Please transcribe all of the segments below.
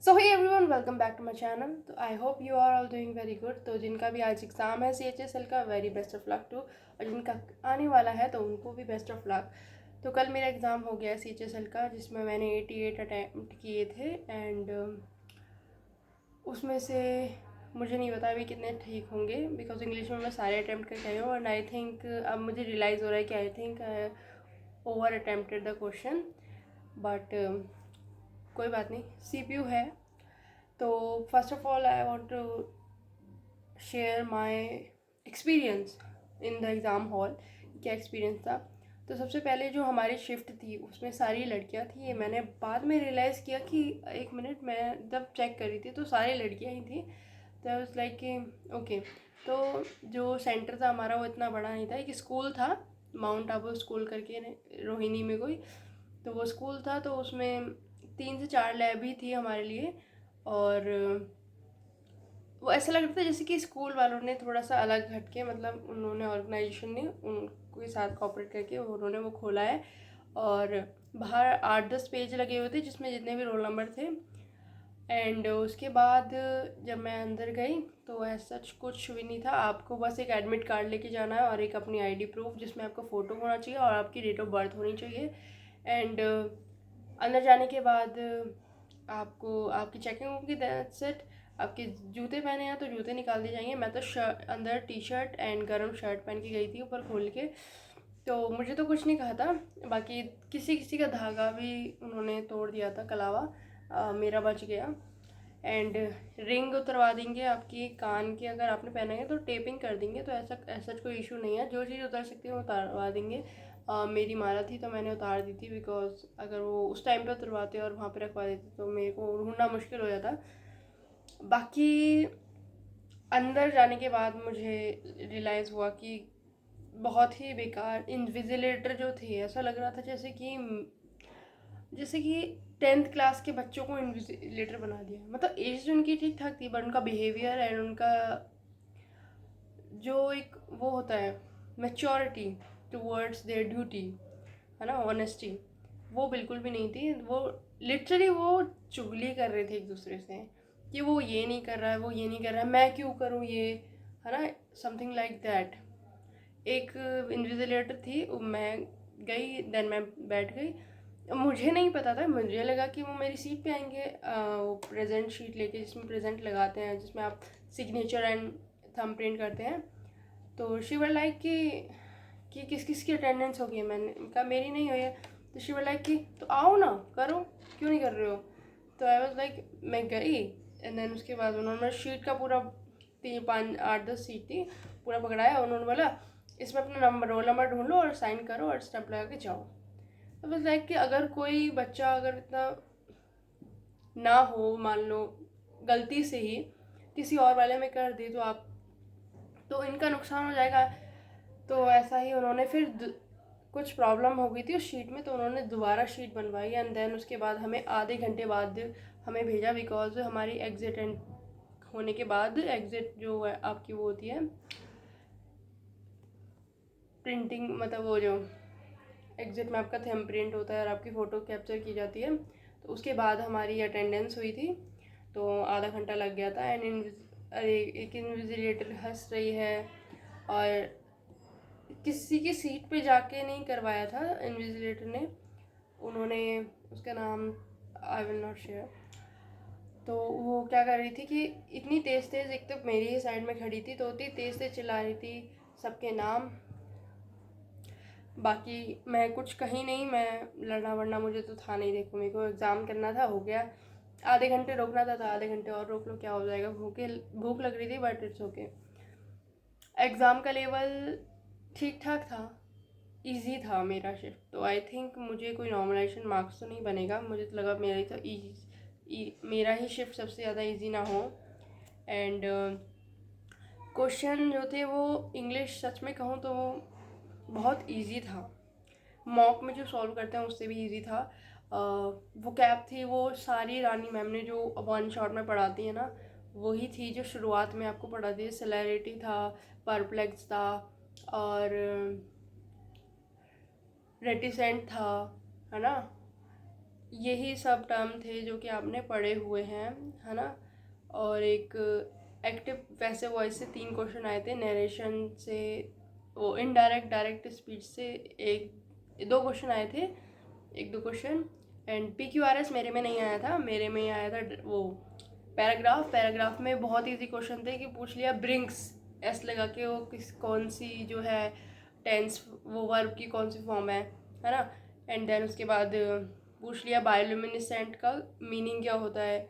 So hey everyone, welcome back to my channel. तो I hope you are all doing very good. तो जिनका भी आज exam है CHSL का, very best of luck too. और जिनका आने वाला है तो उनको भी बेस्ट ऑफ लक। तो कल मेरा एग्ज़ाम हो गया CHSL का, जिसमें मैंने 88 अटैम्प्ट किए थे एंड उसमें से मुझे नहीं पता अभी कितने ठीक होंगे, बिकॉज इंग्लिश में मैं सारे अटैम्प्ट करके आई हूँ। एंड आई थिंक अब मुझे रियलाइज़ हो रहा है कि I think over attempted the question, but कोई बात नहीं, CPU है। तो first of all I want to share my experience in the exam hall. क्या एक्सपीरियंस था? तो सबसे पहले जो हमारी शिफ्ट थी उसमें सारी लड़कियां थी। ये मैंने बाद में रियलाइज़ किया कि एक मिनट, मैं जब चेक करी थी तो सारी लड़कियां ही थी। तो उस लाइक कि ओके। तो जो सेंटर था हमारा वो इतना बड़ा नहीं था, एक स्कूल था, माउंट आबू स्कूल करके रोहिणी में कोई। तो वो स्कूल था, तो उसमें 3 से 4 लैब ही थी हमारे लिए। और वो ऐसा लग रहा था जैसे कि स्कूल वालों ने थोड़ा सा अलग हटके, मतलब उन्होंने ऑर्गेनाइजेशन ने उनके साथ कॉपरेट करके उन्होंने वो खोला है। और बाहर 8-10 पेज लगे हुए थे जिसमें जितने भी रोल नंबर थे। एंड उसके बाद जब मैं अंदर गई तो ऐसा कुछ भी नहीं था। आपको बस एक एडमिट कार्ड लेके जाना है और एक अपनी ID प्रूफ जिसमें आपका फ़ोटो होना चाहिए और आपकी डेट ऑफ बर्थ होनी चाहिए। एंड अंदर जाने के बाद आपको आपकी चेकिंग होगी, दैट्स इट। आपके जूते पहने हैं तो जूते निकाल दिए जाएंगे। मैं तो अंदर T-शर्ट एंड गर्म शर्ट पहन के गई थी ऊपर खोल के। तो मुझे तो कुछ नहीं कहा था। बाकी किसी किसी का धागा भी उन्होंने तोड़ दिया था, कलावा। मेरा बच गया। एंड रिंग उतरवा देंगे आपकी कान की, अगर आपने पहना है तो टेपिंग कर देंगे। तो ऐसा ऐसा कोई इशू नहीं है, जो चीज़ उतर सकती है वो उतारवा देंगे। मेरी माला थी तो मैंने उतार दी थी, बिकॉज अगर वो उस टाइम पे उतरवाते और वहाँ पे रखवा देते तो मेरे को ढूंढना मुश्किल हो जाता। बाकी अंदर जाने के बाद मुझे रियलाइज़ हुआ कि बहुत ही बेकार इन्विजिलेटर जो थे। ऐसा लग रहा था जैसे कि 10th क्लास के बच्चों को इन्विजिलेटर बना दिया। मतलब एज उनकी ठीक ठाक थी, बट उनका बिहेवियर एंड उनका जो एक वो होता है मेच्योरिटी टूवर्ड्स देयर ड्यूटी, है ना, ऑनेस्टी, वो बिल्कुल भी नहीं थी। वो लिटरली वो चुगली कर रहे थे एक दूसरे से कि वो ये नहीं कर रहा है, वो ये नहीं कर रहा है, मैं क्यों करूँ ये, है ना, समथिंग लाइक दैट। एक इन्विजिलेटर थी, मैं गई, देन मैं बैठ गई। मुझे नहीं पता था, मुझे लगा कि वो मेरी सीट पे आएंगे, वो प्रेजेंट शीट लेके जिसमें प्रेजेंट लगाते हैं, जिसमें आप सिग्नेचर एंड थंब प्रिंट करते हैं। तो शी वर लाइक कि किस किस की अटेंडेंस होगी। मैंने कहा मेरी नहीं हुई है। तो शी वर लाइक कि तो आओ ना, करो, क्यों नहीं कर रहे हो। तो आई वॉज लाइक, मैं गई। एंड देन उसके बाद उन्होंने शीट का पूरा 3, 5, 8, 10 सीट थी, पूरा पकड़ाया। उन्होंने बोला इसमें अपना नंबर, रोल नंबर ढूंढ लो और साइन करो और स्टैम्प लगा के जाओ। तो बस लाइक कि अगर कोई बच्चा अगर इतना ना हो, मान लो गलती से ही किसी और वाले में कर दे तो आप, तो इनका नुकसान हो जाएगा। तो ऐसा ही उन्होंने फिर कुछ प्रॉब्लम हो गई थी उस शीट में, तो उन्होंने दोबारा शीट बनवाई। एंड देन उसके बाद हमें आधे घंटे बाद हमें भेजा, बिकॉज हमारी एग्ज़िट एंड होने के बाद, एग्ज़िट जो है आपकी वो होती है प्रिंटिंग, मतलब वो जो एग्ज़िट में आपका थंब प्रिंट होता है और आपकी फ़ोटो कैप्चर की जाती है। तो उसके बाद हमारी अटेंडेंस हुई थी, तो आधा घंटा लग गया था। एंड अरे एक इन्विजिलेटर हंस रही है, और किसी की सीट पे जाके नहीं करवाया था इन्विजिलेटर ने, उन्होंने, उसका नाम आई विल नॉट शेयर। तो वो क्या कर रही थी कि इतनी तेज़ तेज़, एक तो मेरी ही साइड में खड़ी थी तो इतनी तेज़ तेज़ चिल्ला रही थी सबके नाम। बाकी मैं कुछ कहीं नहीं, मैं लड़ना वड़ना मुझे तो था नहीं। देखो, मेरे को एग्ज़ाम करना था, हो गया। आधे घंटे रोकना था तो आधे घंटे और रोक लो, क्या हो जाएगा। भूख लग रही थी, बट इट्स ओके। एग्ज़ाम का लेवल ठीक ठाक था, इजी था मेरा शिफ्ट। तो आई थिंक मुझे कोई नॉर्मलाइजेशन मार्क्स तो नहीं बनेगा। मुझे तो लगा मेरा ही तो मेरा ही शिफ्ट सबसे ज़्यादा इजी ना हो। एंड क्वेश्चन जो थे वो इंग्लिश, सच में कहूँ तो वो बहुत इजी था। मॉक में जो सॉल्व करते हैं उससे भी इजी था। वो कैप थी, वो सारी रानी मैम ने जो वन शॉट में पढ़ाती है ना, वही थी जो शुरुआत में आपको पढ़ाती है। सेलेरिटी था, परप्लेक्स था, और रेटिसेंट था, है ना, यही सब टर्म थे जो कि आपने पढ़े हुए हैं, है ना। और एक एक्टिव वैसे वॉइस से 3 क्वेश्चन आए थे, नरेशन से, वो इनडायरेक्ट डायरेक्ट स्पीच से 1-2 क्वेश्चन आए थे, 1-2 क्वेश्चन। एंड PQRS मेरे में नहीं आया था, मेरे में आया था वो पैराग्राफ में बहुत ईजी क्वेश्चन थे कि पूछ लिया ब्रिंक्स, एस लगा के वो कौन सी जो है टेंस, वो वर्ब की कौन सी फॉर्म है ना। एंड देन उसके बाद पूछ लिया बायोल्यूमिनेसेंट का मीनिंग क्या होता है,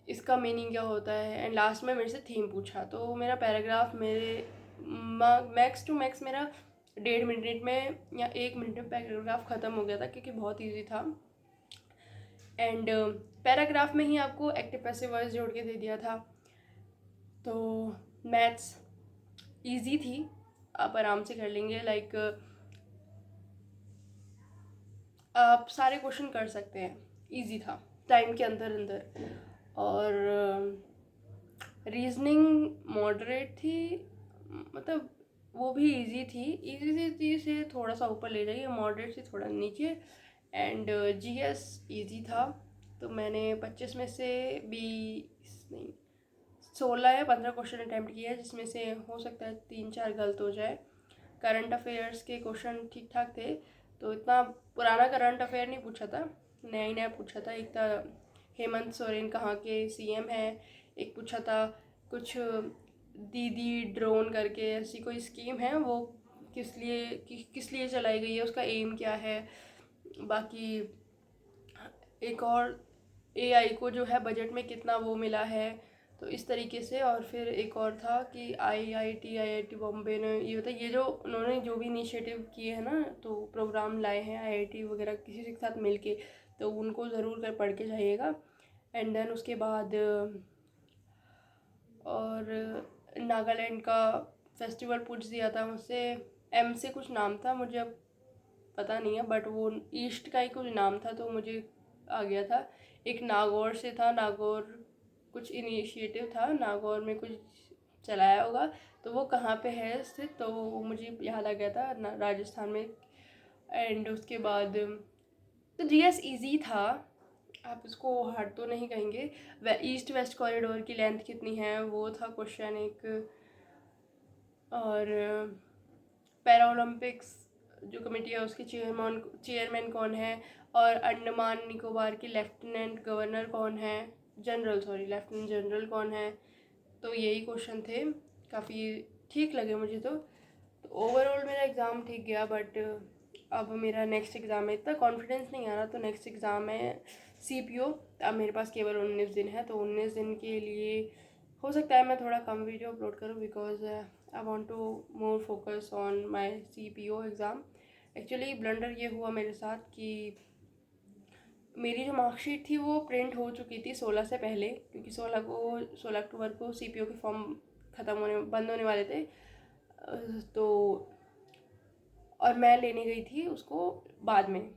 इसका मीनिंग क्या होता है। एंड लास्ट में मेरे से थीम पूछा। तो मेरा पैराग्राफ मेरे मैक्स टू मैक्स मेरा 1.5 मिनट में या 1 मिनट में पैराग्राफ ख़त्म हो गया था, क्योंकि बहुत ईजी था। एंड पैराग्राफ में ही आपको एक्टिव पैसिव वॉइस जोड़ के दे दिया था। तो मैथ्स ईजी थी, आप आराम से कर लेंगे। लाइक आप सारे क्वेश्चन कर सकते हैं, ईजी था टाइम के अंदर। और रीजनिंग मॉडरेट थी, मतलब वो भी इजी थी से थोड़ा सा ऊपर ले जाइए, मॉडरेट से थोड़ा नीचे। एंड GS इजी था। तो मैंने 25 में से 20 नहीं 16 या 15 क्वेश्चन अटैम्प्ट किया है, जिसमें से हो सकता है 3-4 गलत हो जाए। करंट अफेयर्स के क्वेश्चन ठीक ठाक थे, तो इतना पुराना करंट अफेयर नहीं पूछा था, नया ही नया पूछा था। एक था हेमंत सोरेन कहाँ के CM है, एक पूछा था कुछ दीदी ड्रोन करके ऐसी कोई स्कीम है, वो किस लिए चलाई गई है, उसका एम क्या है। बाकी एक और AI को जो है बजट में कितना वो मिला है, तो इस तरीके से। और फिर एक और था कि IIT बॉम्बे ने ये होता है, ये जो उन्होंने जो भी इनिशिएटिव किए हैं ना, तो प्रोग्राम लाए हैं IIT वगैरह किसी के साथ मिलके, तो उनको ज़रूर कर पढ़ के जाइएगा। एंड देन उसके बाद और नागालैंड का फेस्टिवल पूछ दिया था मुझसे, M से कुछ नाम था, मुझे अब पता नहीं है, बट वो ईस्ट का ही कुछ नाम था, तो मुझे आ गया था। एक नागौर से था, नागौर कुछ इनिशिएटिव था, नागौर में कुछ चलाया होगा, तो वो कहाँ पे है स्थित, तो वो मुझे याद आ गया था, राजस्थान में। एंड उसके बाद तो GS इजी था, आप उसको हार्ड तो नहीं कहेंगे। ईस्ट वेस्ट कॉरिडोर की लेंथ कितनी है, वो था क्वेश्चन एक। और पैरा ओलंपिक्स जो कमेटी है उसके चेयरमैन कौन है, और अंडमान निकोबार की लेफ्टिनेंट गवर्नर कौन है, लेफ्टिनेंट जनरल कौन है। तो यही क्वेश्चन थे, काफ़ी ठीक लगे मुझे। तो ओवरऑल मेरा एग्ज़ाम ठीक गया, बट अब मेरा नेक्स्ट एग्ज़ाम है, इतना कॉन्फिडेंस नहीं आ रहा। तो नेक्स्ट एग्ज़ाम है CPO। अब मेरे पास केवल 19 दिन है, तो 19 दिन के लिए हो सकता है मैं थोड़ा कम वीडियो अपलोड करूँ, because I want to more focus on my CPO exam. Actually blunder ये हुआ मेरे साथ कि मेरी जो मार्कशीट थी वो प्रिंट हो चुकी थी 16 से पहले, क्योंकि 16 अक्टूबर को CPO के फॉर्म बंद होने वाले थे। तो और मैं लेने गई थी उसको बाद में,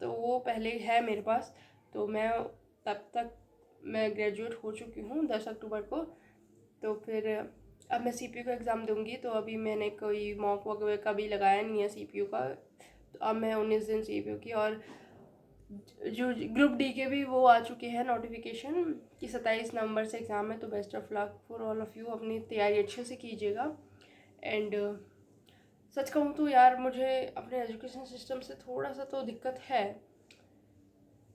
तो वो पहले है मेरे पास। तो मैं तब तक मैं ग्रेजुएट हो चुकी हूँ 10 अक्टूबर को। तो फिर अब मैं CPO का एग्ज़ाम दूंगी। तो अभी मैंने कोई मॉक वगैरह कभी लगाया नहीं है CPO का। तो अब मैं 19 दिन CPO की, और जो ग्रुप D के भी वो आ चुके हैं नोटिफिकेशन कि 27 नवंबर से एग्ज़ाम है। तो best of luck for all of you, अपनी तैयारी अच्छे से कीजिएगा। एंड सच कहूँ तो यार, मुझे अपने एजुकेशन सिस्टम से थोड़ा सा तो दिक्कत है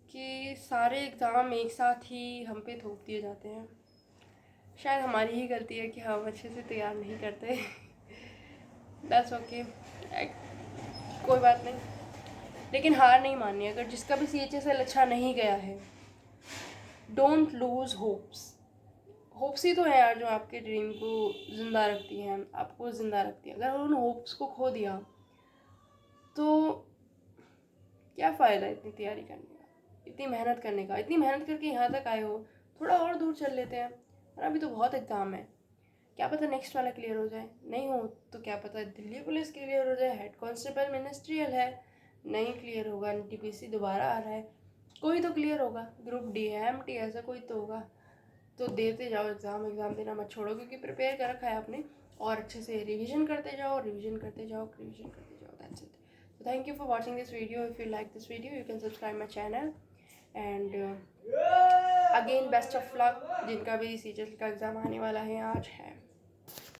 कि सारे एग्ज़ाम एक साथ ही हम पे थोप दिए जाते हैं। शायद हमारी ही गलती है कि हम अच्छे से तैयार नहीं करते। दैट्स ओके, कोई बात नहीं। लेकिन हार नहीं माननी, अगर जिसका भी CHSL अच्छा नहीं गया है, डोंट लूज़ होप्स ही तो है यार जो आपके ड्रीम को ज़िंदा रखती हैं, आपको ज़िंदा रखती है। अगर उन होप्स को खो दिया तो क्या फ़ायदा इतनी तैयारी करने का, इतनी मेहनत करने का। इतनी मेहनत करके यहाँ तक आए हो, थोड़ा और दूर चल लेते हैं। और अभी तो बहुत एग्ज़ाम है, क्या पता नेक्स्ट वाला क्लियर हो जाए, नहीं हो तो क्या पता दिल्ली पुलिस क्लियर हो जाए, हेड कांस्टेबल मिनिस्ट्रियल है, नहीं क्लियर होगा NTPC दोबारा आ रहा है, कोई तो क्लियर होगा, ग्रुप D है, MT ऐसा कोई तो होगा। तो देते जाओ एग्ज़ाम देना मत छोड़ो, क्योंकि प्रिपेयर कर रखा है आपने। और अच्छे से रिवीजन करते जाओ। That's it. So thank you for watching this video. If you like this video, you can subscribe my channel. And again best of luck जिनका भी CGL का एग्ज़ाम आने वाला है आज है।